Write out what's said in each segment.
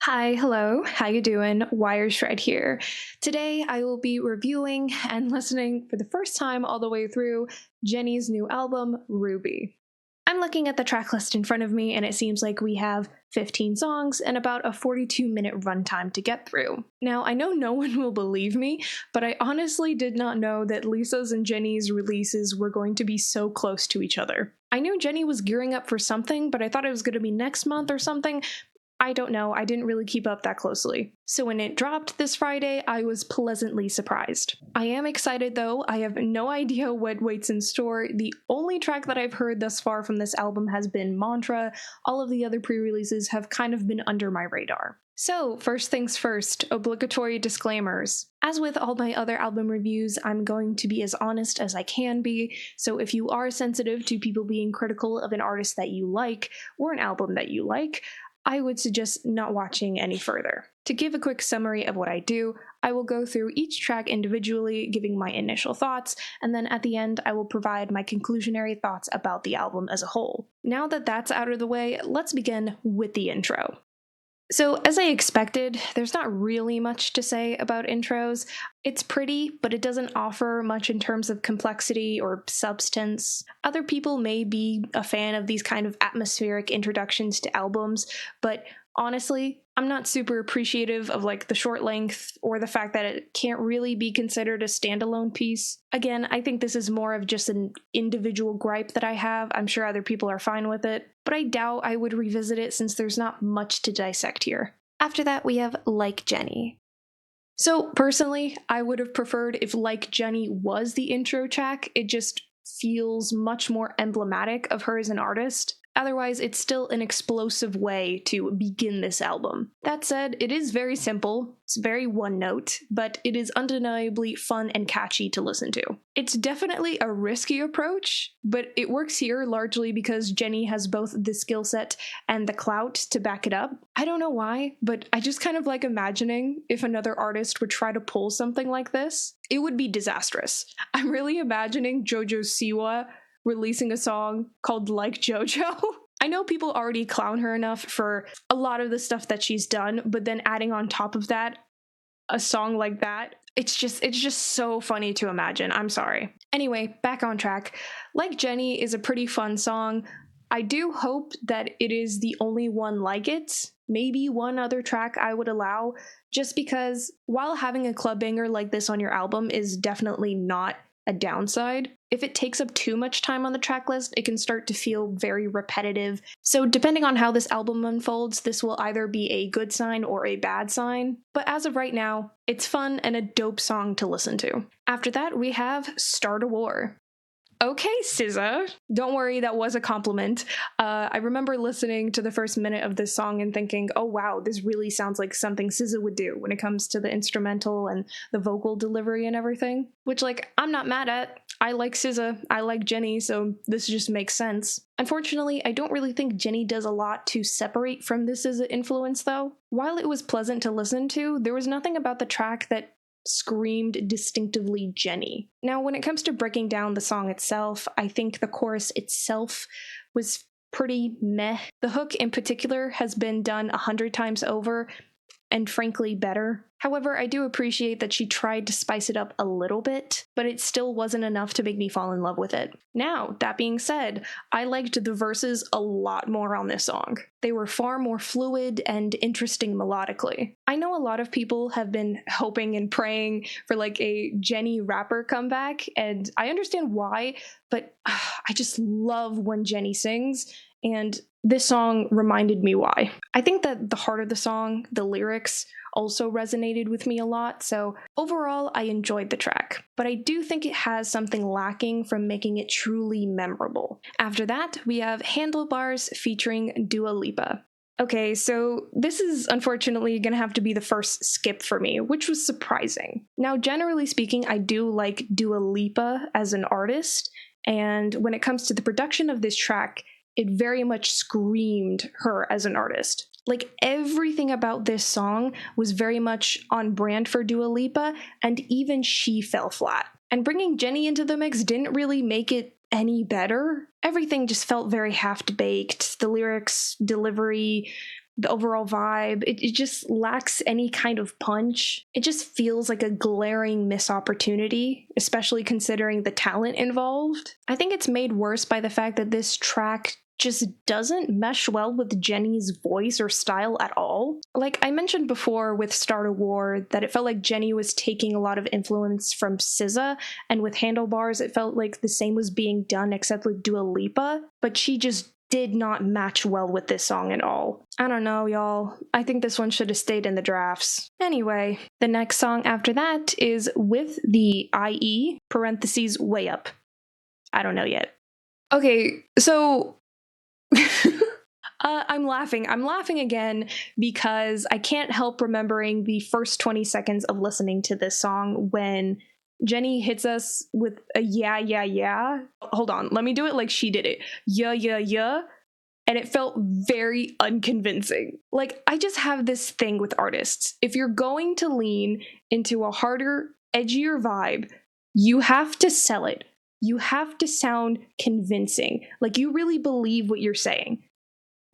Hi, hello, how you doing? Wireshred here. Today I will be reviewing and listening for the first time all the way through Jennie's new album, Ruby. I'm looking at the track list in front of me and it seems like we have 15 songs and about a 42-minute runtime to get through. Now, I know no one will believe me, but I honestly did not know that Lisa's and Jennie's releases were going to be so close to each other. I knew Jennie was gearing up for something, but I thought it was going to be next month or something. I don't know, I didn't really keep up that closely. So when it dropped this Friday, I was pleasantly surprised. I am excited though, I have no idea what waits in store. The only track that I've heard thus far from this album has been Mantra. All of the other pre-releases have kind of been under my radar. So, first things first, obligatory disclaimers. As with all my other album reviews, I'm going to be as honest as I can be, so if you are sensitive to people being critical of an artist that you like, or an album that you like, I would suggest not watching any further. To give a quick summary of what I do, I will go through each track individually, giving my initial thoughts, and then at the end I will provide my conclusionary thoughts about the album as a whole. Now that that's out of the way, let's begin with the intro. So, as I expected, there's not really much to say about intros. It's pretty, but it doesn't offer much in terms of complexity or substance. Other people may be a fan of these kind of atmospheric introductions to albums, but honestly, I'm not super appreciative of the short length or the fact that it can't really be considered a standalone piece. Again, I think this is more of just an individual gripe that I have. I'm sure other people are fine with it, but I doubt I would revisit it since there's not much to dissect here. After that, we have Like Jennie. So personally, I would have preferred if Like Jennie was the intro track. It just feels much more emblematic of her as an artist. Otherwise, it's still an explosive way to begin this album. That said, it is very simple, it's very one note, but it is undeniably fun and catchy to listen to. It's definitely a risky approach, but it works here largely because Jennie has both the skill set and the clout to back it up. I don't know why, but I just kind of like imagining if another artist would try to pull something like this. It would be disastrous. I'm really imagining JoJo Siwa releasing a song called Like JoJo. I know people already clown her enough for a lot of the stuff that she's done, but then adding on top of that a song like that, it's just so funny to imagine. I'm sorry. Anyway, back on track. Like Jennie is a pretty fun song. I do hope that it is the only one like it. Maybe one other track I would allow, just because while having a club banger like this on your album is definitely not a downside, if it takes up too much time on the track list, it can start to feel very repetitive. So depending on how this album unfolds, this will either be a good sign or a bad sign. But as of right now, it's fun and a dope song to listen to. After that, we have Start a War. Okay, SZA. Don't worry, that was a compliment. I remember listening to the first minute of this song and thinking, oh wow, this really sounds like something SZA would do when it comes to the instrumental and the vocal delivery and everything. Which, I'm not mad at. I like SZA, I like Jennie, so this just makes sense. Unfortunately, I don't really think Jennie does a lot to separate from the SZA influence though. While it was pleasant to listen to, there was nothing about the track that screamed distinctively Jennie. Now, when it comes to breaking down the song itself, I think the chorus itself was pretty meh. The hook in particular has been done 100 times over, and frankly better. However, I do appreciate that she tried to spice it up a little bit, but it still wasn't enough to make me fall in love with it. Now, that being said, I liked the verses a lot more on this song. They were far more fluid and interesting melodically. I know a lot of people have been hoping and praying for a Jennie rapper comeback, and I understand why, but I just love when Jennie sings, and this song reminded me why. I think that the heart of the song, the lyrics, also resonated with me a lot, so overall I enjoyed the track, but I do think it has something lacking from making it truly memorable. After that, we have Handlebars featuring Dua Lipa. Okay, so this is unfortunately gonna have to be the first skip for me, which was surprising. Now, generally speaking, I do like Dua Lipa as an artist, and when it comes to the production of this track, it very much screamed her as an artist. Everything about this song was very much on brand for Dua Lipa, and even she fell flat. And bringing Jennie into the mix didn't really make it any better. Everything just felt very half-baked. The lyrics, delivery, the overall vibe, it just lacks any kind of punch. It just feels like a glaring missed opportunity, especially considering the talent involved. I think it's made worse by the fact that this track just doesn't mesh well with Jennie's voice or style at all. Like I mentioned before with Start a War, that it felt like Jennie was taking a lot of influence from SZA, and with Handlebars, it felt like the same was being done except with Dua Lipa, but she just did not match well with this song at all. I don't know, y'all. I think this one should have stayed in the drafts. Anyway, the next song after that is with the IE, parentheses, way up. I don't know yet. Okay, so I'm laughing. I'm laughing again because I can't help remembering the first 20 seconds of listening to this song when Jennie hits us with a yeah, yeah, yeah. Hold on, let me do it like she did it. Yeah, yeah, yeah. And it felt very unconvincing. Like, I just have this thing with artists. If you're going to lean into a harder, edgier vibe, you have to sell it. You have to sound convincing. Like, you really believe what you're saying.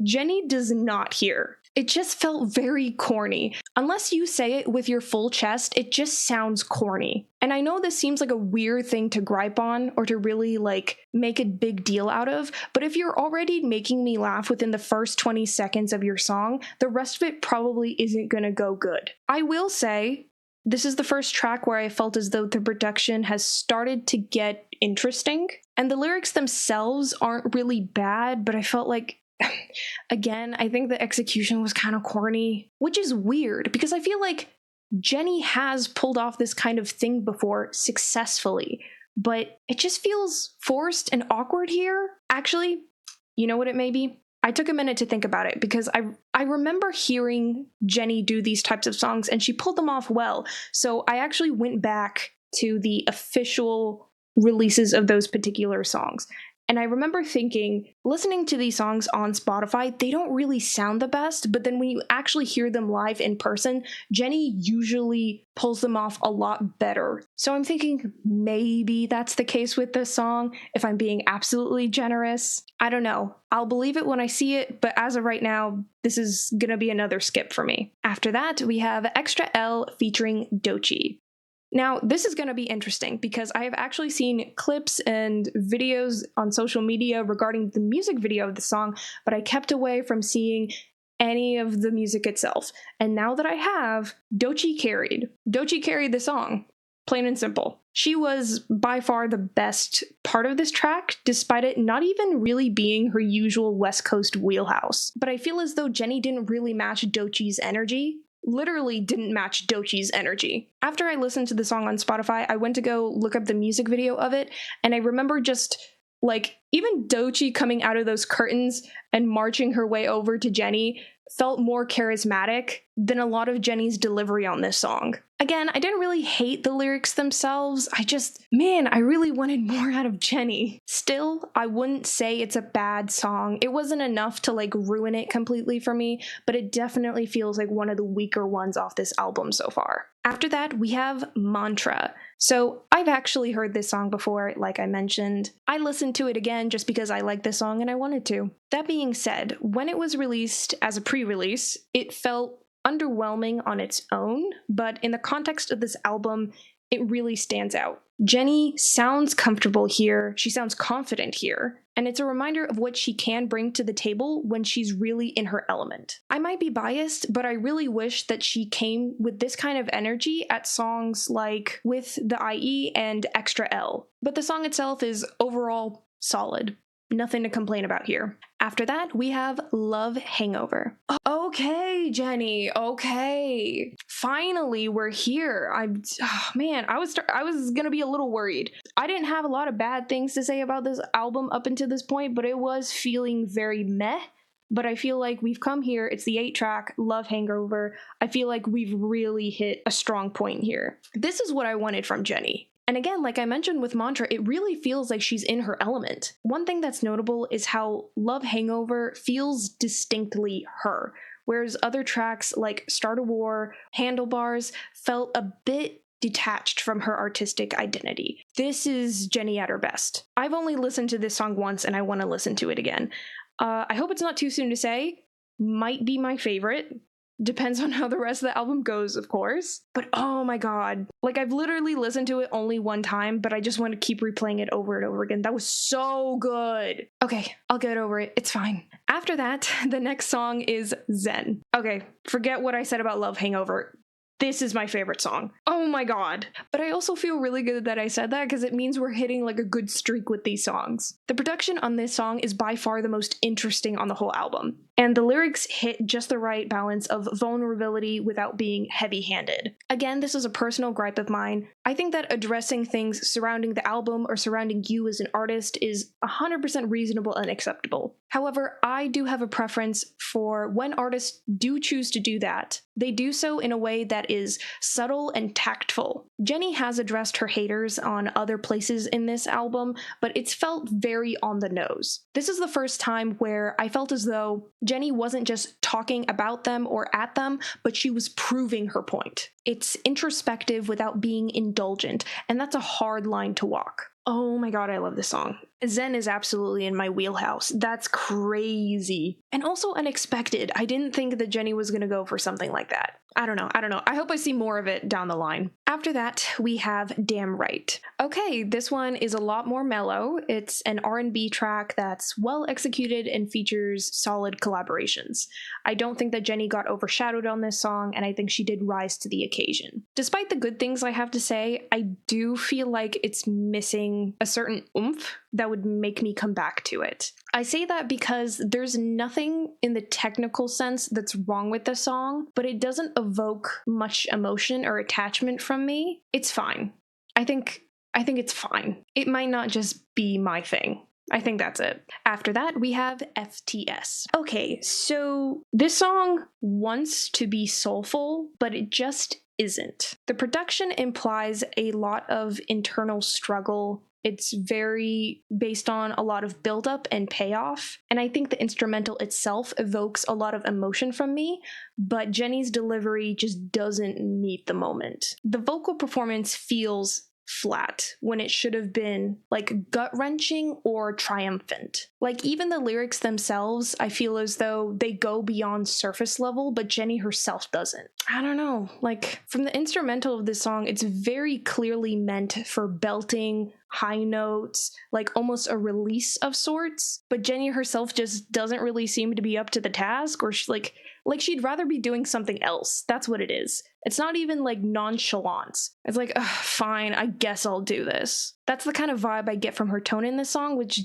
Jennie does not here. It just felt very corny. Unless you say it with your full chest, it just sounds corny. And I know this seems like a weird thing to gripe on or to really make a big deal out of, but if you're already making me laugh within the first 20 seconds of your song, the rest of it probably isn't gonna go good. I will say, this is the first track where I felt as though the production has started to get interesting, and the lyrics themselves aren't really bad, but I felt like again, I think the execution was kind of corny, which is weird because I feel like Jennie has pulled off this kind of thing before successfully, but it just feels forced and awkward here. Actually, you know what it may be? I took a minute to think about it because I remember hearing Jennie do these types of songs and she pulled them off well. So I actually went back to the official releases of those particular songs. And I remember thinking, listening to these songs on Spotify, they don't really sound the best, but then when you actually hear them live in person, Jennie usually pulls them off a lot better. So I'm thinking maybe that's the case with this song, if I'm being absolutely generous. I don't know. I'll believe it when I see it, but as of right now, this is gonna be another skip for me. After that, we have Extra L featuring Doechii. Now, this is going to be interesting because I have actually seen clips and videos on social media regarding the music video of the song, but I kept away from seeing any of the music itself. And now that I have, Doechii carried. Doechii carried the song, plain and simple. She was by far the best part of this track, despite it not even really being her usual West Coast wheelhouse. But I feel as though Jennie didn't really match Doechii's energy. Literally didn't match Doechii's energy. After I listened to the song on Spotify, I went to go look up the music video of it, and I remember just even Doechii coming out of those curtains and marching her way over to Jennie felt more charismatic than a lot of Jennie's delivery on this song. Again, I didn't really hate the lyrics themselves. I really wanted more out of Jennie. Still, I wouldn't say it's a bad song. It wasn't enough to ruin it completely for me, but it definitely feels like one of the weaker ones off this album so far. After that, we have Mantra. So I've actually heard this song before, like I mentioned. I listened to it again just because I like this song and I wanted to. That being said, when it was released as a pre-release, it felt underwhelming on its own, but in the context of this album, it really stands out. Jennie sounds comfortable here, she sounds confident here, and it's a reminder of what she can bring to the table when she's really in her element. I might be biased, but I really wish that she came with this kind of energy at songs like with the IE and Extra L. But the song itself is overall solid. Nothing to complain about here. After that, we have Love Hangover. Okay, Jennie, okay. Finally, we're here. I was gonna be a little worried. I didn't have a lot of bad things to say about this album up until this point, but it was feeling very meh. But I feel like we've come here. It's the 8-track Love Hangover. I feel like we've really hit a strong point here. This is what I wanted from Jennie. And again, like I mentioned with Mantra, it really feels like she's in her element. One thing that's notable is how Love Hangover feels distinctly her, whereas other tracks like Start a War, Handlebars felt a bit detached from her artistic identity. This is Jennie at her best. I've only listened to this song once and I want to listen to it again. I hope it's not too soon to say, might be my favorite. Depends on how the rest of the album goes, of course. But oh my god. Like, I've literally listened to it only one time, but I just want to keep replaying it over and over again. That was so good. Okay, I'll get over it. It's fine. After that, the next song is Zen. Okay, forget what I said about Love Hangover. This is my favorite song. Oh my god. But I also feel really good that I said that because it means we're hitting like a good streak with these songs. The production on this song is by far the most interesting on the whole album. And the lyrics hit just the right balance of vulnerability without being heavy-handed. Again, this is a personal gripe of mine. I think that addressing things surrounding the album or surrounding you as an artist is 100% reasonable and acceptable. However, I do have a preference for when artists do choose to do that, they do so in a way that is subtle and tactful. Jennie has addressed her haters on other places in this album, but it's felt very on the nose. This is the first time where I felt as though Jennie wasn't just talking about them or at them, but she was proving her point. It's introspective without being indulgent, and that's a hard line to walk. Oh my god, I love this song. Zen is absolutely in my wheelhouse. That's crazy. And also unexpected. I didn't think that Jennie was gonna go for something like that. I don't know. I hope I see more of it down the line. After that, we have Damn Right. Okay, this one is a lot more mellow. It's an R&B track that's well executed and features solid collaborations. I don't think that Jennie got overshadowed on this song, and I think she did rise to the occasion. Despite the good things I have to say, I do feel like it's missing a certain oomph that would make me come back to it. I say that because there's nothing in the technical sense that's wrong with the song, but it doesn't evoke much emotion or attachment from me. It's fine. I think it's fine. It might not just be my thing. I think that's it. After that, we have f.t.s. Okay, so this song wants to be soulful, but it just isn't. The production implies a lot of internal struggle. It's very based on a lot of buildup and payoff, and I think the instrumental itself evokes a lot of emotion from me, but Jennie's delivery just doesn't meet the moment. The vocal performance feels flat when it should have been like gut-wrenching or triumphant. Like, even the lyrics themselves, I feel as though they go beyond surface level, but Jennie herself doesn't. I don't know, like, from the instrumental of this song, it's very clearly meant for belting, high notes, like almost a release of sorts, but Jennie herself just doesn't really seem to be up to the task, or like she'd rather be doing something else. That's what it is. It's not even like nonchalance. It's like, ugh, fine, I guess I'll do this. That's the kind of vibe I get from her tone in this song, which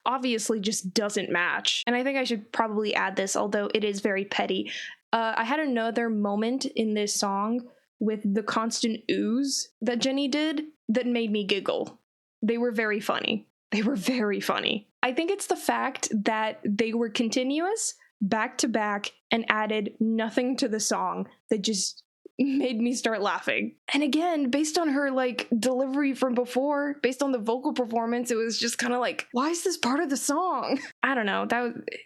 obviously just doesn't match. And I think I should probably add this, although it is very petty. I had another moment in this song with the constant oohs that Jennie did that made me giggle. They were very funny. They were very funny. I think it's the fact that they were continuous, back to back, and added nothing to the song that just made me start laughing. And again, based on her like delivery from before, based on the vocal performance, it was just kind of like, why is this part of the song? I don't know,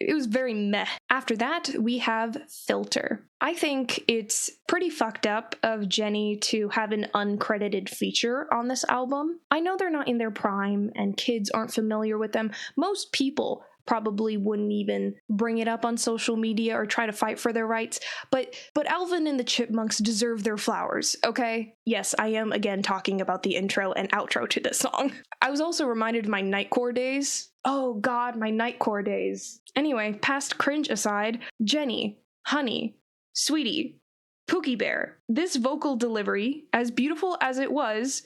it was very meh. After that, we have Filter. I think it's pretty fucked up of Jennie to have an uncredited feature on this album. I know they're not in their prime and kids aren't familiar with them. Most people probably wouldn't even bring it up on social media or try to fight for their rights, but Alvin and the Chipmunks deserve their flowers, okay? Yes, I am again talking about the intro and outro to this song. I was also reminded of my Nightcore days. Oh god, my Nightcore days. Anyway, past cringe aside, Jennie, honey, sweetie, Pookie Bear. This vocal delivery, as beautiful as it was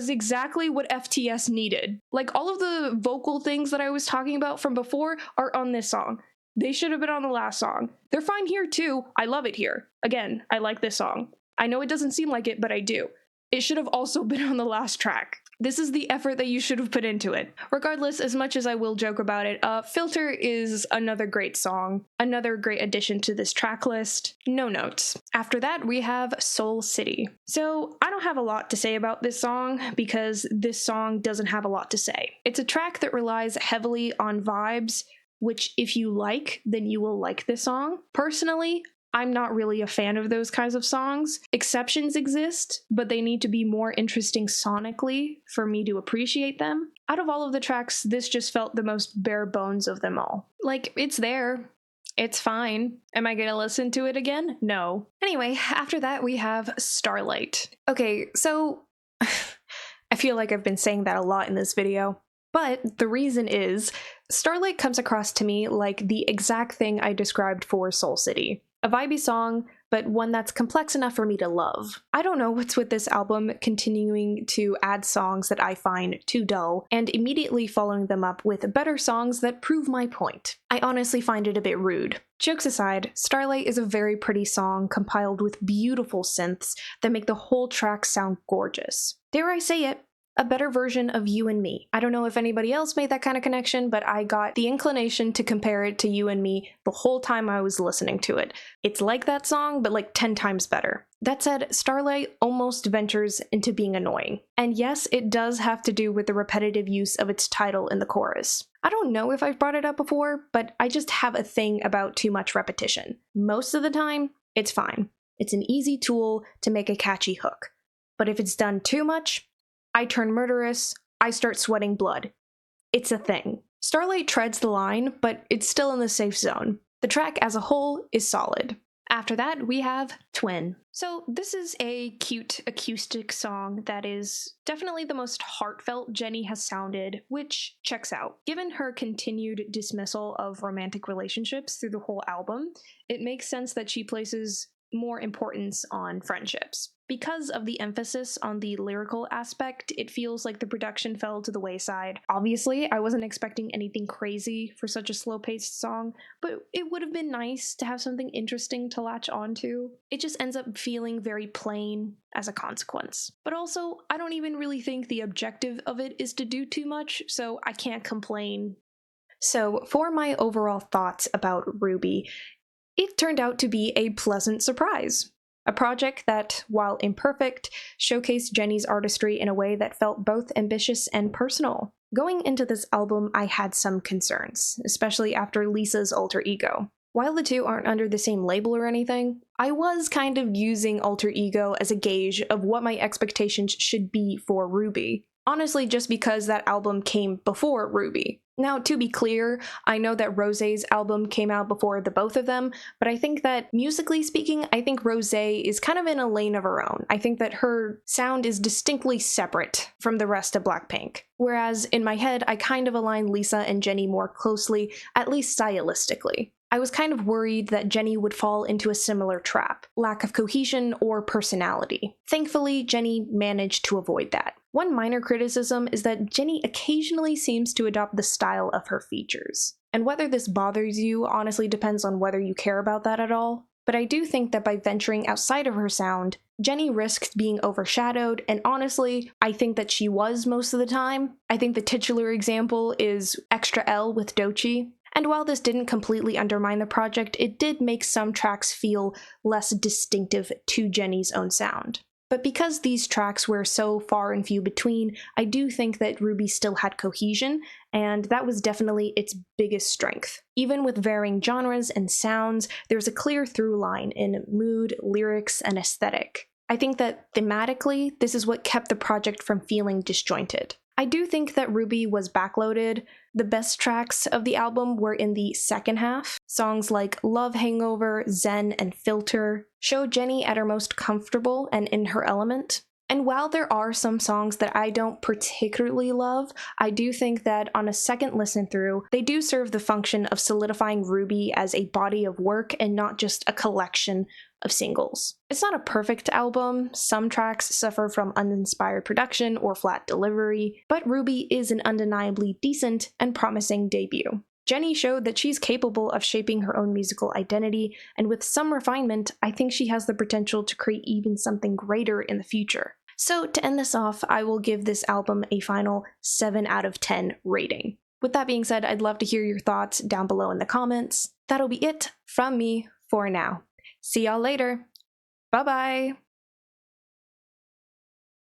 exactly what f.t.s needed. Like, all of the vocal things that I was talking about from before are on this song. They should have been on the last song. They're fine here too. I love it here. Again, I like this song. I know it doesn't seem like it, but I do. It should have also been on the last track. This is the effort that you should have put into it. Regardless, as much as I will joke about it, Filter is another great song, another great addition to this track list. No notes. After that, we have Soul City. So I don't have a lot to say about this song because this song doesn't have a lot to say. It's a track that relies heavily on vibes, which if you like, then you will like this song. Personally, I'm not really a fan of those kinds of songs. Exceptions exist, but they need to be more interesting sonically for me to appreciate them. Out of all of the tracks, this just felt the most bare bones of them all. Like, it's there. It's fine. Am I gonna listen to it again? No. Anyway, after that we have Starlight. Okay, so I feel like I've been saying that a lot in this video, but the reason is Starlight comes across to me like the exact thing I described for Soul City. A vibey song, but one that's complex enough for me to love. I don't know what's with this album continuing to add songs that I find too dull, and immediately following them up with better songs that prove my point. I honestly find it a bit rude. Jokes aside, Starlight is a very pretty song compiled with beautiful synths that make the whole track sound gorgeous. Dare I say it, a better version of You and Me. I don't know if anybody else made that kind of connection, but I got the inclination to compare it to You and Me the whole time I was listening to it. It's like that song, but like 10 times better. That said, Starlight almost ventures into being annoying. And yes, it does have to do with the repetitive use of its title in the chorus. I don't know if I've brought it up before, but I just have a thing about too much repetition. Most of the time, it's fine. It's an easy tool to make a catchy hook. But if it's done too much, I turn murderous, I start sweating blood. It's a thing. Starlight treads the line, but it's still in the safe zone. The track as a whole is solid. After that, we have Twin. So this is a cute acoustic song that is definitely the most heartfelt Jennie has sounded, which checks out. Given her continued dismissal of romantic relationships through the whole album, it makes sense that she places more importance on friendships. Because of the emphasis on the lyrical aspect, it feels like the production fell to the wayside. Obviously, I wasn't expecting anything crazy for such a slow-paced song, but it would have been nice to have something interesting to latch onto. It just ends up feeling very plain as a consequence. But also, I don't even really think the objective of it is to do too much, so I can't complain. So, for my overall thoughts about Ruby, it turned out to be a pleasant surprise. A project that, while imperfect, showcased Jennie's artistry in a way that felt both ambitious and personal. Going into this album, I had some concerns, especially after Lisa's alter ego. While the two aren't under the same label or anything, I was kind of using alter ego as a gauge of what my expectations should be for Ruby. Honestly, just because that album came before Ruby. Now, to be clear, I know that Rosé's album came out before the both of them, but I think that, musically speaking, I think Rosé is kind of in a lane of her own. I think that her sound is distinctly separate from the rest of Blackpink. Whereas, in my head, I kind of align Lisa and Jennie more closely, at least stylistically. I was kind of worried that Jennie would fall into a similar trap, lack of cohesion or personality. Thankfully, Jennie managed to avoid that. One minor criticism is that Jennie occasionally seems to adopt the style of her features. And whether this bothers you honestly depends on whether you care about that at all. But I do think that by venturing outside of her sound, Jennie risked being overshadowed, and honestly, I think that she was most of the time. I think the titular example is Extra L with Doechii. And while this didn't completely undermine the project, it did make some tracks feel less distinctive to Jennie's own sound. But because these tracks were so far and few between, I do think that Ruby still had cohesion, and that was definitely its biggest strength. Even with varying genres and sounds, there's a clear through line in mood, lyrics, and aesthetic. I think that thematically, this is what kept the project from feeling disjointed. I do think that Ruby was backloaded. The best tracks of the album were in the second half. Songs like Love Hangover, Zen, and Filter show Jennie at her most comfortable and in her element. And while there are some songs that I don't particularly love, I do think that on a second listen through, they do serve the function of solidifying Ruby as a body of work and not just a collection of singles. It's not a perfect album, some tracks suffer from uninspired production or flat delivery, but Ruby is an undeniably decent and promising debut. Jennie showed that she's capable of shaping her own musical identity, and with some refinement, I think she has the potential to create even something greater in the future. So to end this off, I will give this album a final 7 out of 10 rating. With that being said, I'd love to hear your thoughts down below in the comments. That'll be it from me for now. See y'all later. Bye-bye.